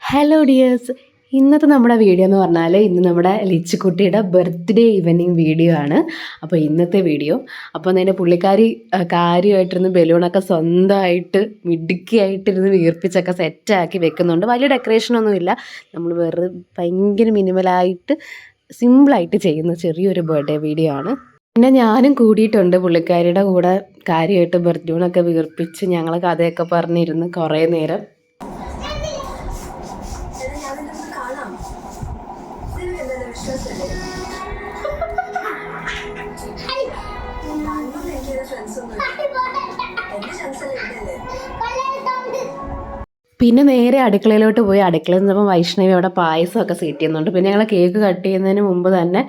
Hello dears, ഇന്നത്തെ നമ്മുടെ video എന്ന് പറഞ്ഞാൽ ഇന്ന് നമ്മുടെ ലിച്ചുക്കുട്ടിയുടെ ബർത്ത്ഡേ ഈവനിങ് വീഡിയോ ആണ്. അപ്പോൾ ഇന്നത്തെ വീഡിയോ അപ്പോൾ അതിൻ്റെ പുള്ളിക്കാരി കാര്യമായിട്ടിരുന്ന് ബലൂണൊക്കെ സ്വന്തമായിട്ട് മിടുക്കിയായിട്ടിരുന്ന് വീർപ്പിച്ചൊക്കെ സെറ്റാക്കി വെക്കുന്നുണ്ട്. വലിയ ഡെക്കറേഷനൊന്നുമില്ല, നമ്മൾ വെറുതെ ഭയങ്കര മിനിമലായിട്ട് സിമ്പിളായിട്ട് ചെയ്യുന്ന ചെറിയൊരു ബർത്ത്ഡേ വീഡിയോ ആണ്. പിന്നെ ഞാനും കൂടിയിട്ടുണ്ട് പുള്ളിക്കാരിയുടെ കൂടെ കാര്യമായിട്ട് ബർത്ത്ഡേണൊക്കെ വീർപ്പിച്ച് ഞങ്ങൾ കഥയൊക്കെ പറഞ്ഞിരുന്ന് കുറേ നേരം. പിന്നെ നേരെ അടുക്കളയിലോട്ട് പോയി അടുക്കളയിൽ നിന്നപ്പോൾ വൈഷ്ണവി അവിടെ പായസമൊക്കെ സെറ്റ് ചെയ്യുന്നുണ്ട്. പിന്നെ ഞങ്ങൾ കേക്ക് കട്ട് ചെയ്യുന്നതിന് മുമ്പ് തന്നെ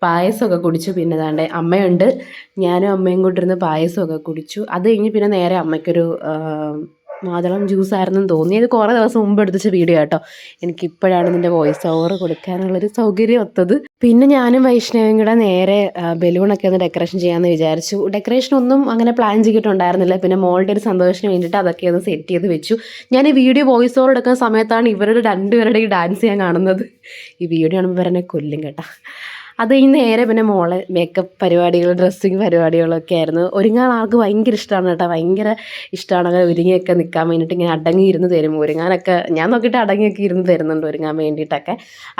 പായസമൊക്കെ കുടിച്ചു. പിന്നെ ദാണ്ടെ അമ്മയുണ്ട്, ഞാനും അമ്മയും കൂട്ടിരുന്ന് പായസമൊക്കെ കുടിച്ചു. അത് കഴിഞ്ഞ് പിന്നെ നേരെ അമ്മയ്ക്കൊരു മാതളം ജ്യൂസായിരുന്നെന്ന് തോന്നി. ഇത് കുറേ ദിവസം മുമ്പ് എടുത്തിച്ച വീഡിയോ കേട്ടോ. എനിക്കിപ്പോഴാണ് ഇതിൻ്റെ വോയിസ് ഓവർ കൊടുക്കാനുള്ളൊരു സൗകര്യം ഒത്തത്. പിന്നെ ഞാനും വൈഷ്ണവിയും കൂടെ നേരെ ബലൂണൊക്കെ ഒന്ന് ഡെക്കറേഷൻ ചെയ്യാമെന്ന് വിചാരിച്ചു. ഡെക്കറേഷൻ ഒന്നും അങ്ങനെ പ്ലാൻ ചെയ്തിട്ടുണ്ടായിരുന്നില്ല. പിന്നെ മോളുടെ ഒരു സന്തോഷത്തിന് വേണ്ടിയിട്ട് അതൊക്കെ ഒന്ന് സെറ്റ് ചെയ്ത് വെച്ചു. ഞാൻ ഈ വീഡിയോ വോയിസ് ഓവർ എടുക്കുന്ന സമയത്താണ് ഇവരുടെ രണ്ടുപേരുടെ ഈ ഡാൻസ് ഞാൻ കാണുന്നത്. ഈ വീഡിയോ കാണുമ്പോൾ ഇവരെന്നെ കൊല്ലും കേട്ടോ. അത് കഴിഞ്ഞ് നേരെ പിന്നെ മോളെ മേക്കപ്പ് പരിപാടികൾ, ഡ്രസ്സിങ് പരിപാടികളൊക്കെ ആയിരുന്നു. ഒരുങ്ങാൻ ആൾക്ക് ഭയങ്കര ഇഷ്ടമാണ് കേട്ടോ, ഭയങ്കര ഇഷ്ടമാണ്. അങ്ങനെ ഒരുങ്ങിയൊക്കെ നിൽക്കാൻ വേണ്ടിയിട്ട് ഇങ്ങനെ അടങ്ങിയിരുന്ന് തരും. ഒരുങ്ങാനൊക്കെ ഞാൻ നോക്കിയിട്ട് അടങ്ങിയൊക്കെ ഇരുന്ന് തരുന്നുണ്ട് ഒരുങ്ങാൻ വേണ്ടിയിട്ടൊക്കെ.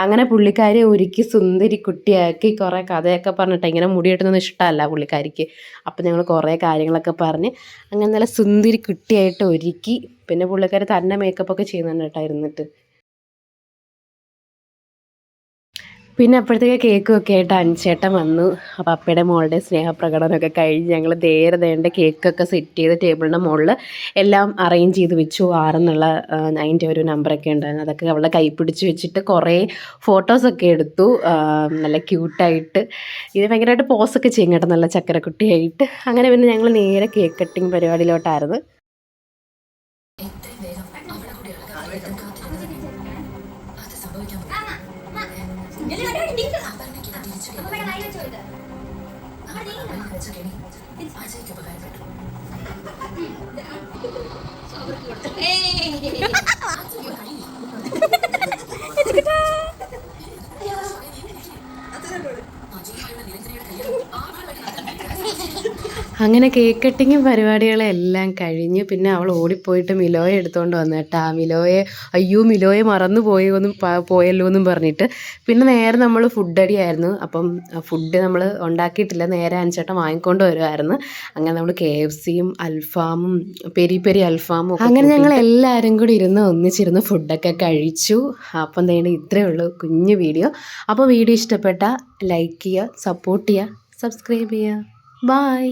അങ്ങനെ പുള്ളിക്കാരി ഒരുക്കി സുന്ദരി കുട്ടിയാക്കി കുറേ കഥയൊക്കെ പറഞ്ഞിട്ട് ഇങ്ങനെ മുടിയിട്ടൊന്നും ഇഷ്ടമല്ല പുള്ളിക്കാരിക്ക്. അപ്പോൾ ഞങ്ങൾ കുറേ കാര്യങ്ങളൊക്കെ പറഞ്ഞ് അങ്ങനെ നല്ല സുന്ദരി കുട്ടിയായിട്ട് ഒരുക്കി. പിന്നെ പുള്ളിക്കാരി തന്നെ മേക്കപ്പൊക്കെ ചെയ്യുന്നുണ്ട് കേട്ടോ ഇരുന്നിട്ട്. പിന്നെ അപ്പോഴത്തേക്ക് കേക്കൊക്കെ ആയിട്ട് അഞ്ചേട്ടൻ വന്നു. അപ്പോൾ അപ്പയുടെ മോളുടെ സ്നേഹപ്രകടനമൊക്കെ കഴിഞ്ഞ് ഞങ്ങൾ നേരെ ദേണ്ട കേക്കൊക്കെ സെറ്റ് ചെയ്ത് ടേബിളിൻ്റെ മുകളിൽ എല്ലാം അറേഞ്ച് ചെയ്ത് വെച്ചു. 6 എന്നുള്ള അതിൻ്റെ ഒരു നമ്പറൊക്കെ ഉണ്ടായിരുന്നു. അതൊക്കെ അവളുടെ കൈ പിടിച്ച് വെച്ചിട്ട് കുറേ ഫോട്ടോസൊക്കെ എടുത്തു. നല്ല ക്യൂട്ടായിട്ട് ഇത് ഭയങ്കരമായിട്ട് പോസൊക്കെ ചെയ്യും കേട്ടോ, നല്ല ചക്കരക്കുട്ടിയായിട്ട്. അങ്ങനെ പിന്നെ ഞങ്ങൾ നേരെ കേക്ക് കട്ടിങ് പരിപാടിയിലോട്ടായിരുന്നു. അങ്ങനെ കേക്ക് കട്ടിങ്ങും പരിപാടികളെല്ലാം കഴിഞ്ഞ് പിന്നെ അവൾ ഓടിപ്പോയിട്ട് മിലോയെ എടുത്തുകൊണ്ട് വന്നു കേട്ടോ. മിലോയെ മറന്നു പോയല്ലോ എന്നും പറഞ്ഞിട്ട്. പിന്നെ നേരെ നമ്മൾ ഫുഡ് അടിയായിരുന്നു. അപ്പം ഫുഡ് നമ്മൾ ഉണ്ടാക്കിയിട്ടില്ല, നേരെ അഞ്ചേട്ടൻ വാങ്ങിക്കൊണ്ട് വരുമായിരുന്നു. അങ്ങനെ നമ്മൾ KFCയും അൽഫാമും പെരി അൽഫാമും അങ്ങനെ ഞങ്ങൾ എല്ലാവരും കൂടി ഒന്നിച്ചിരുന്ന് ഫുഡൊക്കെ കഴിച്ചു. അപ്പം എന്തായാലും ഇത്രയേ ഉള്ളൂ കുഞ്ഞു വീഡിയോ. അപ്പോൾ വീഡിയോ ഇഷ്ടപ്പെട്ടാൽ ലൈക്ക് ചെയ്യുക, സപ്പോർട്ട് ചെയ്യുക, സബ്സ്ക്രൈബ് ചെയ്യുക. ബായ്.